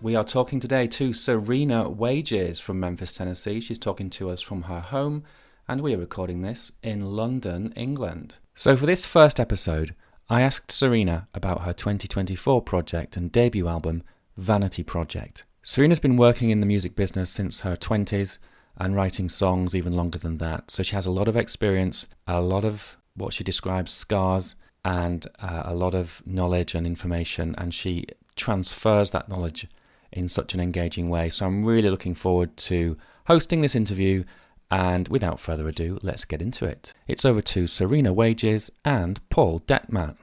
We are talking today to Cyrena Wages from Memphis, Tennessee. She's talking to us from her home, and we are recording this in London, England. So for this first episode, I asked Cyrena about her 2024 project and debut album, Vanity Project. Cyrena's been working in the music business since her 20s and writing songs even longer than that. So she has a lot of experience, a lot of what she describes scars, and a lot of knowledge and information, and she transfers that knowledge in such an engaging way. So I'm really looking forward to hosting this interview, and without further ado, let's get into it. It's over to Cyrena Wages and Paul Detmat.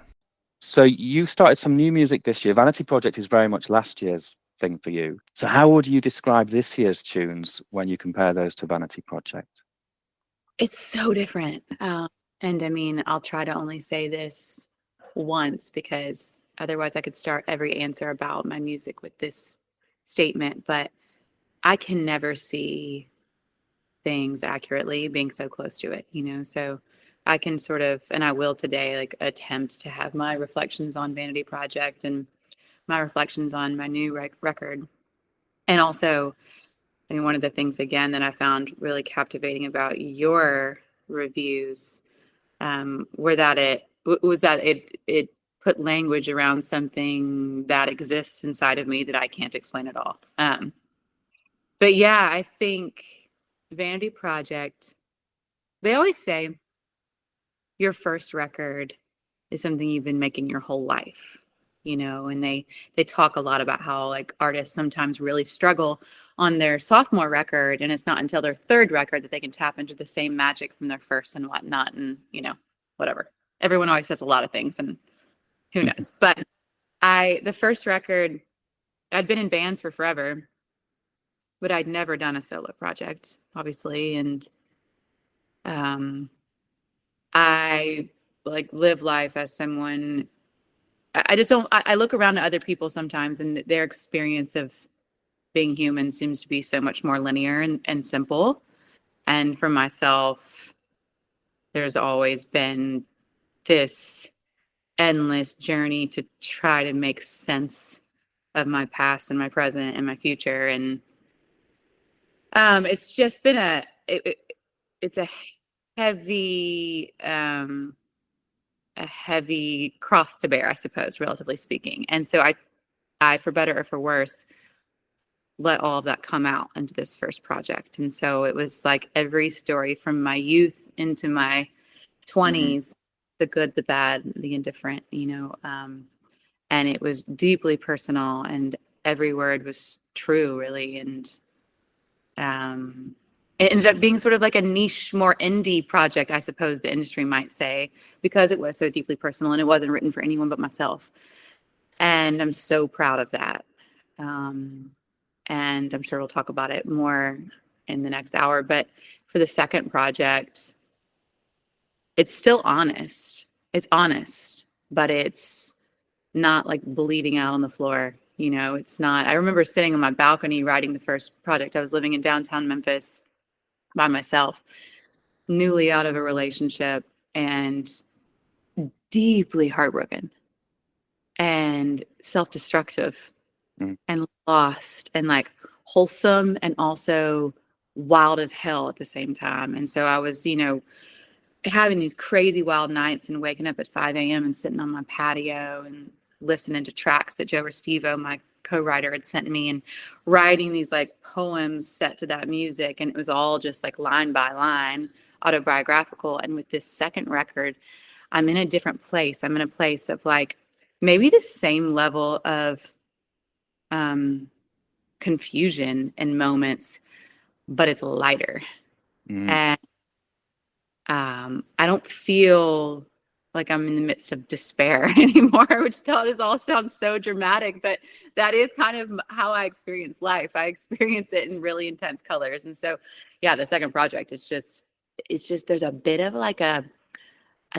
So you started some new music this year. Vanity Project is very much last year's thing for you. So how would you describe this year's tunes when you compare those to Vanity Project? It's so different. And I mean, I'll try to only say this once because otherwise I could start every answer about my music with this statement, but I can never see things accurately being so close to it, so I can sort of, and I will today, like attempt to have my reflections on Vanity Project and my reflections on my new record. And also, I mean, one of the things again that I found really captivating about your reviews were that it put language around something that exists inside of me that I can't explain at all. But yeah, I think Vanity Project, they always say your first record is something you've been making your whole life, and they talk a lot about how like artists sometimes really struggle on their sophomore record, and it's not until their third record that they can tap into the same magic from their first and whatnot, and whatever. Everyone always says a lot of things, and who knows. But the first record, I'd been in bands for forever, but I'd never done a solo project, obviously. And I like live life as someone, I just don't, I look around at other people sometimes and their experience of being human seems to be so much more linear and simple. And for myself, there's always been this endless journey to try to make sense of my past and my present and my future. And it's just been it's a heavy cross to bear, I suppose, relatively speaking. And so I for better or for worse, let all of that come out into this first project. And so it was like every story from my youth into my 20s, the good, the bad, the indifferent, and it was deeply personal and every word was true, really. And it ended up being sort of like a niche, more indie project, I suppose the industry might say, because it was so deeply personal and it wasn't written for anyone but myself. And I'm so proud of that. And I'm sure we'll talk about it more in the next hour. But for the second project, it's still honest. It's honest, but it's not like bleeding out on the floor. It's not. I remember sitting on my balcony writing the first project. I was living in downtown Memphis by myself, newly out of a relationship and deeply heartbroken and self-destructive and lost and like wholesome and also wild as hell at the same time. And so I was, having these crazy wild nights and waking up at 5 a.m. and sitting on my patio and listening to tracks that Joe Restivo, my co-writer, had sent me and writing these like poems set to that music. And it was all just like line by line, autobiographical. And with this second record, I'm in a different place. I'm in a place of like maybe the same level of confusion in moments, but it's lighter. And I don't feel like I'm in the midst of despair anymore, which this all sounds so dramatic, but that is kind of how I experience life. I experience it in really intense colors. And so, yeah, the second project, it's just, there's a bit of like a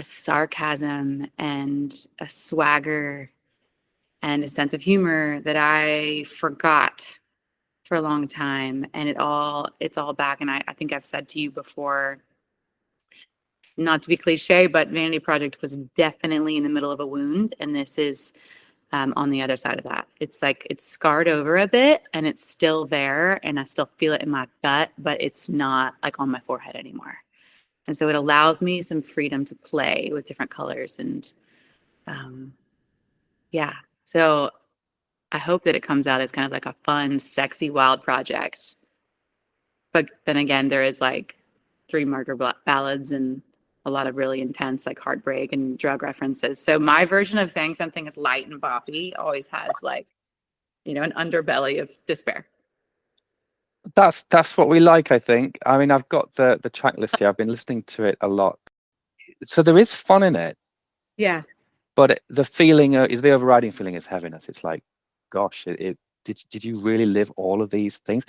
sarcasm and a swagger and a sense of humor that I forgot for a long time. And it's all back. And I think I've said to you before, not to be cliche, but Vanity Project was definitely in the middle of a wound. And this is on the other side of that. It's like it's scarred over a bit and it's still there and I still feel it in my gut, but it's not like on my forehead anymore. And so it allows me some freedom to play with different colors. And yeah, so I hope that it comes out as kind of like a fun, sexy, wild project. But then again, there is like 3 murder ballads and a lot of really intense like heartbreak and drug references. So my version of saying something is light and boppy always has like, you know, an underbelly of despair. That's what we like, I think. I mean, I've got the track list here. I've been listening to it a lot. So there is fun in it, Yeah. but the feeling is the overriding feeling is heaviness. It's like, gosh, did you really live all of these things?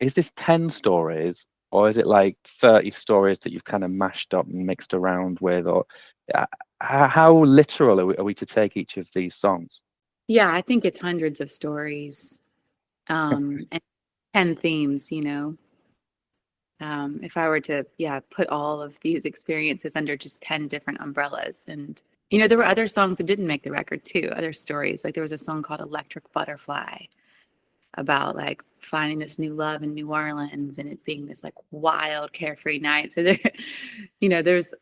Is this 10 stories or is it like 30 stories that you've kind of mashed up and mixed around with? Or how literal are we to take each of these songs? Yeah, I think it's hundreds of stories and 10 themes, you know. If I were to, put all of these experiences under just 10 different umbrellas. And, you know, there were other songs that didn't make the record too, other stories. Like there was a song called Electric Butterfly about like finding this new love in New Orleans and it being this like wild, carefree night. So there, you know, there's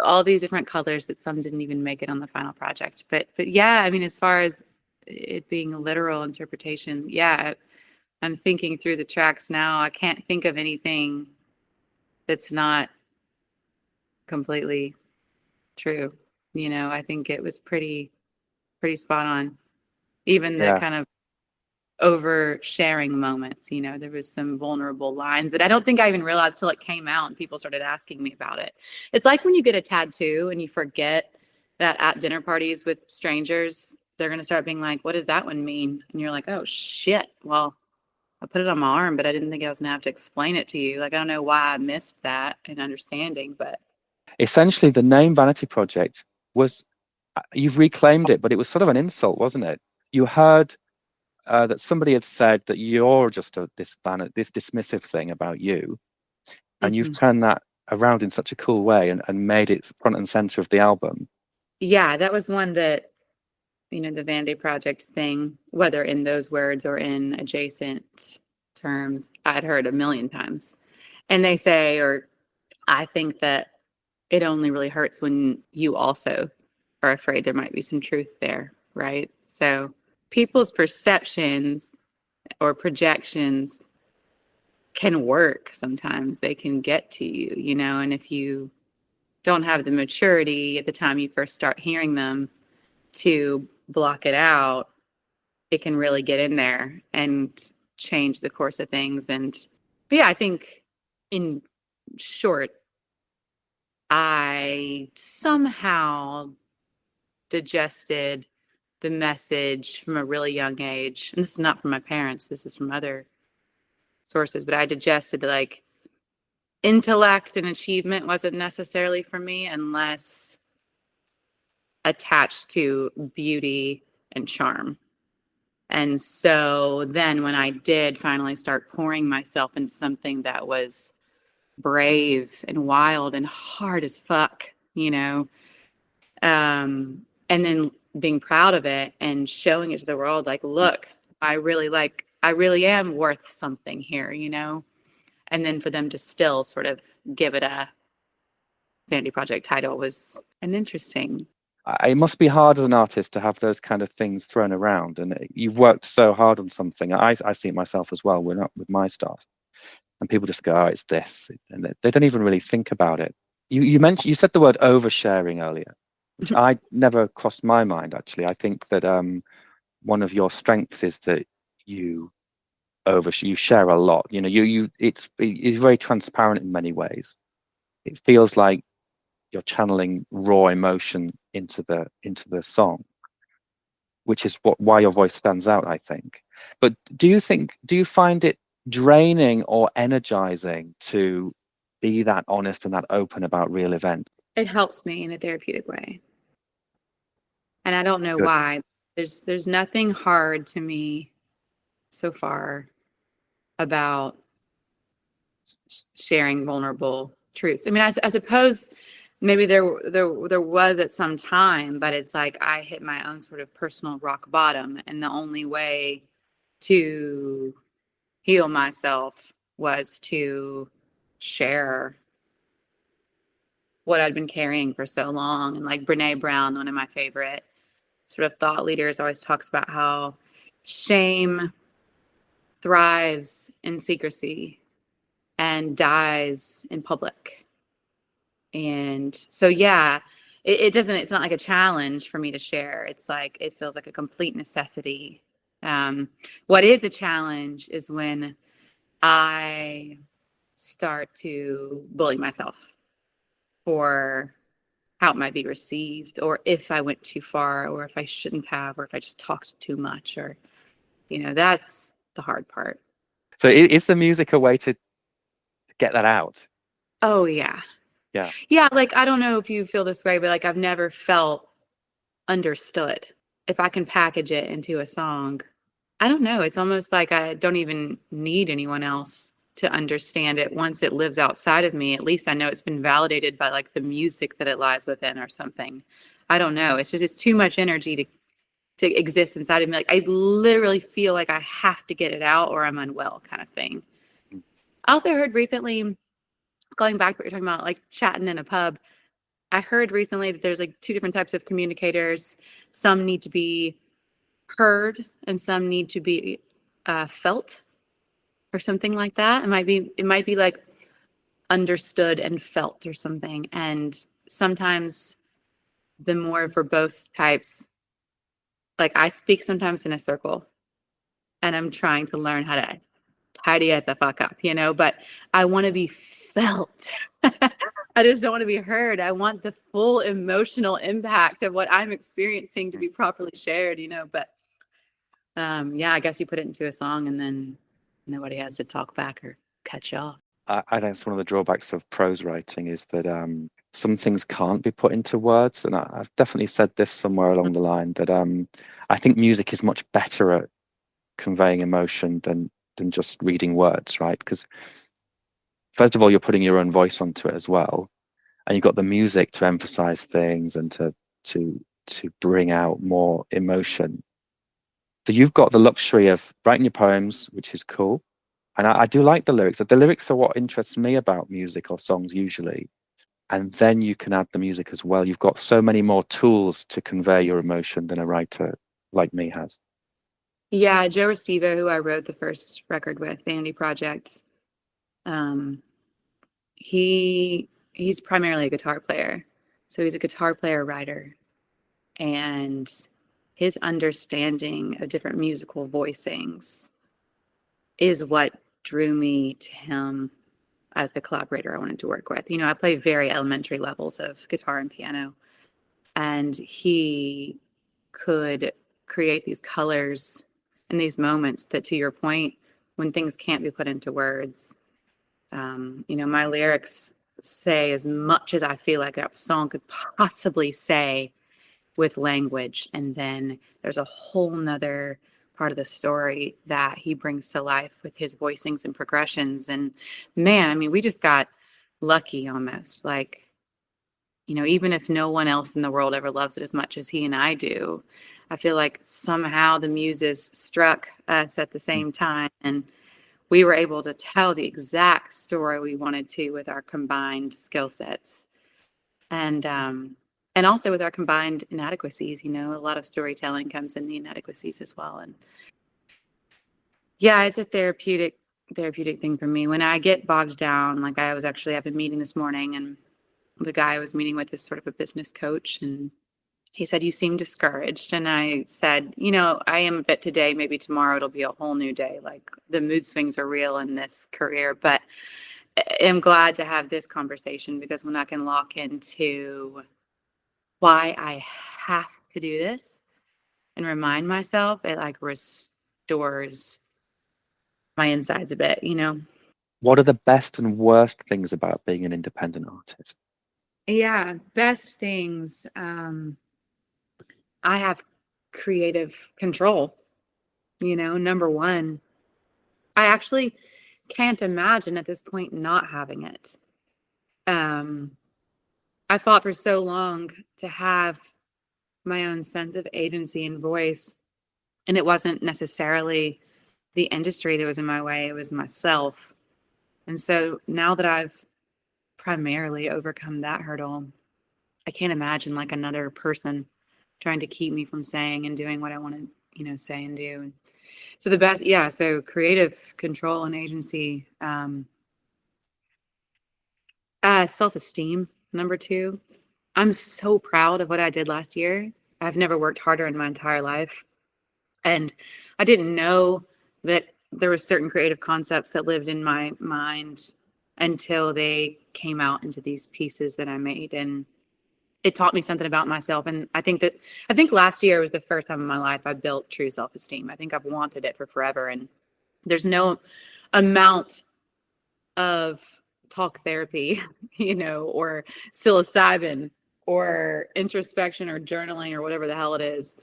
all these different colors that some didn't even make it on the final project. But yeah, I mean, as far as it being a literal interpretation, yeah, I'm thinking through the tracks now. I can't think of anything that's not completely true. You know, I think it was pretty spot on. Even the Yeah. kind of oversharing moments, you know, there was some vulnerable lines that I don't think I even realized till it came out and people started asking me about it. It's like when you get a tattoo and you forget that at dinner parties with strangers, they're going to start being like, what does that one mean? And you're like, oh shit. Well, I put it on my arm, but I didn't think I was going to have to explain it to you. Like, I don't know why I missed that in understanding, but. Essentially, the name Vanity Project was, you've reclaimed it, but it was sort of an insult, wasn't it? You heard that somebody had said that you're just this dismissive thing about you, and you've turned that around in such a cool way and made it front and center of the album. Yeah, that was one that, you know, the Vanity Project thing, whether in those words or in adjacent terms, I'd heard a million times. And they say, or I think that it only really hurts when you also are afraid there might be some truth there, right? So people's perceptions or projections can work sometimes. They can get to you, you know, and if you don't have the maturity at the time you first start hearing them to block it out, it can really get in there and change the course of things. And yeah, I think in short, I somehow digested the message from a really young age. And this is not from my parents, this is from other sources, but I digested like intellect and achievement wasn't necessarily for me unless attached to beauty and charm. And so then when I did finally start pouring myself into something that was brave and wild and hard as fuck, you know, and then being proud of it and showing it to the world, like, look, I really am worth something here, you know, and then for them to still sort of give it a Vanity Project title was an interesting. It must be hard as an artist to have those kind of things thrown around, and you've worked so hard on something. I see it myself as well. We're not with my stuff, and people just go, "Oh, it's this," and they don't even really think about it. You said the word oversharing earlier, which I never crossed my mind actually. I think that one of your strengths is that you share a lot. You know, it's very transparent in many ways. It feels like you're channeling raw emotion into the song, which is why your voice stands out, I think. But do you find it draining or energizing to be that honest and that open about real events? It helps me in a therapeutic way. And I don't know Good. why. There's nothing hard to me so far about sharing vulnerable truths. I mean, I suppose maybe there was at some time, but it's like I hit my own sort of personal rock bottom, and the only way to heal myself was to share what I'd been carrying for so long. And like Brene Brown, one of my favorite sort of thought leaders, always talks about how shame thrives in secrecy and dies in public. And so, yeah, it's not like a challenge for me to share. It's like, it feels like a complete necessity. What is a challenge is when I start to bully myself for how it might be received, or if I went too far, or if I shouldn't have, or if I just talked too much, or, that's the hard part. So is the music a way to get that out? Oh, yeah. Yeah. Yeah. Like, I don't know if you feel this way, but like, I've never felt understood. If I can package it into a song, I don't know. It's almost like I don't even need anyone else to understand it. Once it lives outside of me, at least I know it's been validated by like the music that it lies within or something. I don't know. It's just, it's too much energy to exist inside of me. Like I literally feel like I have to get it out or I'm unwell, kind of thing. I also heard recently, going back to what you're talking about, like chatting in a pub, I heard recently that there's like two different types of communicators. Some need to be heard and some need to be felt, or something like that. It might be like understood and felt or something. And sometimes the more verbose types, like I speak sometimes in a circle and I'm trying to learn how to tidy it the fuck up, but I want to be felt. I just don't want to be heard. I want the full emotional impact of what I'm experiencing to be properly shared, but yeah, I guess you put it into a song and then nobody has to talk back or cut you off. I think it's one of the drawbacks of prose writing is that some things can't be put into words. And I've definitely said this somewhere along the line that I think music is much better at conveying emotion than just reading words, right? Because first of all, you're putting your own voice onto it as well. And you've got the music to emphasize things and to bring out more emotion. But you've got the luxury of writing your poems, which is cool. And I do like the lyrics. The lyrics are what interests me about music or songs usually. And then you can add the music as well. You've got so many more tools to convey your emotion than a writer like me has. Yeah, Joe Restivo, who I wrote the first record with, Vanity Project, he's primarily a guitar player. So he's a guitar player writer. And his understanding of different musical voicings is what drew me to him as the collaborator I wanted to work with. I play very elementary levels of guitar and piano, and he could create these colors and these moments that, to your point, when things can't be put into words, my lyrics say as much as I feel like a song could possibly say with language. And then there's a whole nother part of the story that he brings to life with his voicings and progressions. And man, we just got lucky almost. Like, even if no one else in the world ever loves it as much as he and I do, I feel like somehow the muses struck us at the same time. And we were able to tell the exact story we wanted to with our combined skill sets. And also with our combined inadequacies, a lot of storytelling comes in the inadequacies as well. And yeah, it's a therapeutic thing for me. When I get bogged down, like I have a meeting this morning, and the guy I was meeting with is sort of a business coach, and he said, "You seem discouraged." And I said, I am a bit today, maybe tomorrow it'll be a whole new day. Like the mood swings are real in this career, but I'm glad to have this conversation, because when I can lock into why I have to do this and remind myself, it like restores my insides a bit, What are the best and worst things about being an independent artist? Yeah, best things. I have creative control, number one. I actually can't imagine at this point not having it. I fought for so long to have my own sense of agency and voice. And it wasn't necessarily the industry that was in my way, it was myself. And so now that I've primarily overcome that hurdle, I can't imagine like another person trying to keep me from saying and doing what I want to, say and do. So the best, yeah. So creative control and agency, self-esteem, number 2. I'm so proud of what I did last year. I've never worked harder in my entire life. And I didn't know that there were certain creative concepts that lived in my mind until they came out into these pieces that I made. And it taught me something about myself. And I think last year was the first time in my life I built true self-esteem. I think I've wanted it for forever. And there's no amount of talk therapy, or psilocybin or introspection or journaling or whatever the hell it is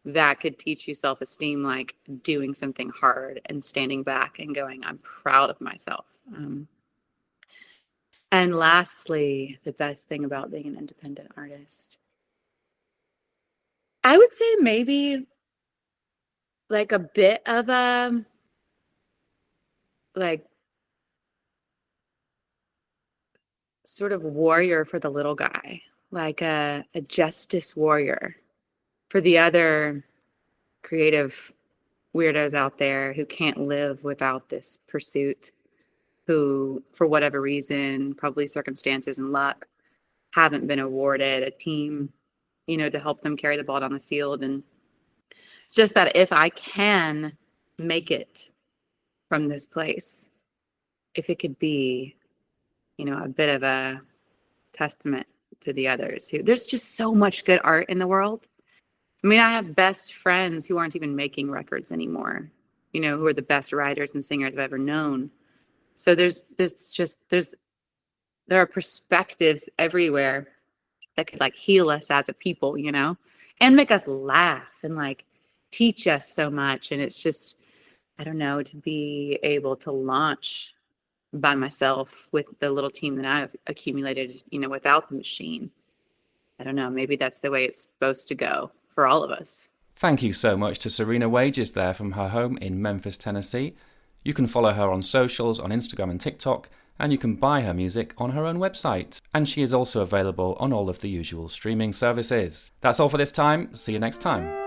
that could teach you self-esteem, like doing something hard and standing back and going, I'm proud of myself. And lastly, the best thing about being an independent artist, I would say maybe like a bit of a, like, sort of warrior for the little guy, like a justice warrior for the other creative weirdos out there who can't live without this pursuit, who, for whatever reason, probably circumstances and luck, haven't been awarded a team, to help them carry the ball down the field. And just that if I can make it from this place, if it could be, a bit of a testament to the others who, there's just so much good art in the world. I mean, I have best friends who aren't even making records anymore, who are the best writers and singers I've ever known. So there are perspectives everywhere that could like heal us as a people, and make us laugh and like teach us so much. And it's just, I don't know, to be able to launch by myself with the little team that I've accumulated, without the machine. I don't know, maybe that's the way it's supposed to go for all of us. Thank you so much to Cyrena Wages there from her home in Memphis, Tennessee. You can follow her on socials, on Instagram and TikTok, and you can buy her music on her own website. And she is also available on all of the usual streaming services. That's all for this time. See you next time.